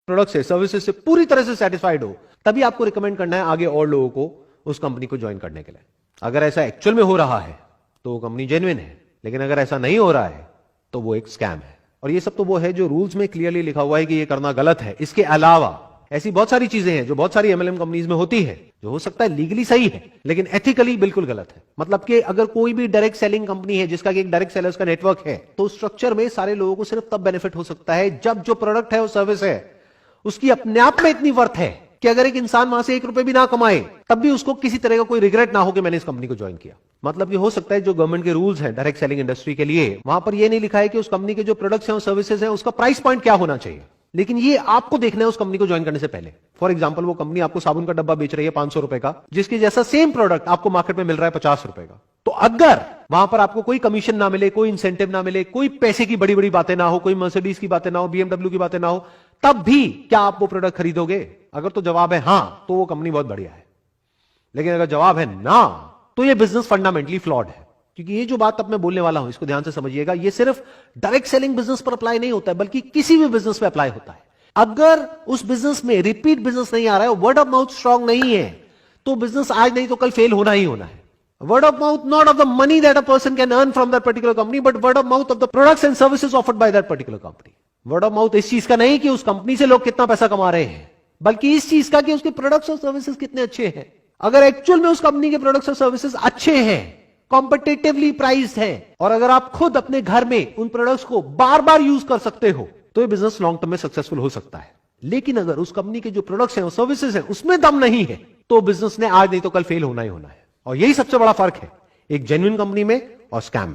Product से, services से पूरी तरह से सेटिस्फाइड हो, तभी आपको रिकमेंड करना है आगे और लोगों को उस कंपनी को ज्वाइन करने के लिए। अगर ऐसा एक्चुअल में हो रहा है तो वो कंपनी जेन्युइन है, लेकिन अगर ऐसा नहीं हो रहा है तो वो एक स्कैम है। और ये सब तो वो है जो रूल्स में क्लियरली लिखा हुआ है कि ये करना गलत है। इसके अलावा ऐसी बहुत सारी चीजें हैं जो बहुत सारी एमएलएम कंपनीज में होती है, जो हो सकता है लीगली सही है लेकिन एथिकली बिल्कुल गलत है। मतलब कि अगर कोई भी डायरेक्ट सेलिंग कंपनी है जिसका एक डायरेक्ट सेलर्स का नेटवर्क है, तो स्ट्रक्चर में सारे लोगों को सिर्फ तब बेनिफिट हो सकता है जब जो प्रोडक्ट है वो सर्विस है उसकी अपने आप में इतनी वर्थ है कि अगर एक इंसान वहां से 1 रुपए भी ना कमाए तब भी उसको किसी तरह का कोई रिग्रेट ना हो कि मैंने इस कंपनी को ज्वाइन किया। मतलब ये हो सकता है जो गवर्नमेंट के रूल्स हैं डायरेक्ट सेलिंग इंडस्ट्री के लिए, वहां पर ये नहीं लिखा है कि उस कंपनी के जो प्रोडक्ट्स हैं और सर्विसेज हैं उसका प्राइस पॉइंट क्या होना चाहिए, लेकिन ये आपको देखना है उस कंपनी को ज्वाइन करने से पहले। फॉर एग्जांपल, वो कंपनी आपको साबुन का डब्बा बेच रही है 500 रुपए का, जिसके जैसा सेम प्रोडक्ट आपको मार्केट में मिल रहा है 50 रुपए का। तो अगर वहां पर आपको कोई कमीशन ना मिले, कोई इंसेंटिव ना मिले, कोई पैसे की बड़ी बड़ी बातें ना हो, कोई मर्सिडीज की बातें ना हो, बीएमडब्ल्यू की बातें ना हो, तब भी क्या आप वो प्रोडक्ट खरीदोगे? अगर तो जवाब है हां, तो वो कंपनी बहुत बढ़िया है। लेकिन अगर जवाब है ना, तो ये बिजनेस फंडामेंटली फ्लॉड है। क्योंकि ये जो बात अब मैं बोलने वाला हूं इसको ध्यान से समझिएगा, ये सिर्फ डायरेक्ट सेलिंग बिजनेस पर अप्लाई नहीं होता है, बल्कि किसी भी बिजनेस पे अप्लाई होता है। अगर उस बिजनेस में रिपीट बिजनेस नहीं आ रहा है, वर्ड ऑफ माउथ स्ट्रांग नहीं है, तो बिजनेस आज नहीं तो कल फेल होना ही होना है। Word of mouth, not of the money that a person can earn from that particular company, but word of mouth of the products and services offered by that particular company. Word of mouth इस चीज का नहीं कि उस company से लोग कितना पैसा कमा रहे हैं, बल्कि इस चीज का कि उसके प्रोडक्ट्स और सर्विसेज कितने अच्छे हैं। अगर एक्चुअल में उस कंपनी के प्रोडक्ट्स और सर्विसेज अच्छे हैं, कॉम्पिटिटिवली प्राइस्ड हैं, और अगर आप खुद अपने घर में उन प्रोडक्ट्स को बार बार यूज कर सकते हो, तो ये बिजनेस लॉन्ग टर्म में सक्सेसफुल हो सकता है। लेकिन अगर उस कंपनी के जो प्रोडक्ट्स हैं और सर्विसेज हैं उसमें दम नहीं है, तो बिजनेस ने आज नहीं तो कल फेल होना ही होना है। और यही सबसे बड़ा फर्क है एक जेन्युइन कंपनी में और स्कैम में।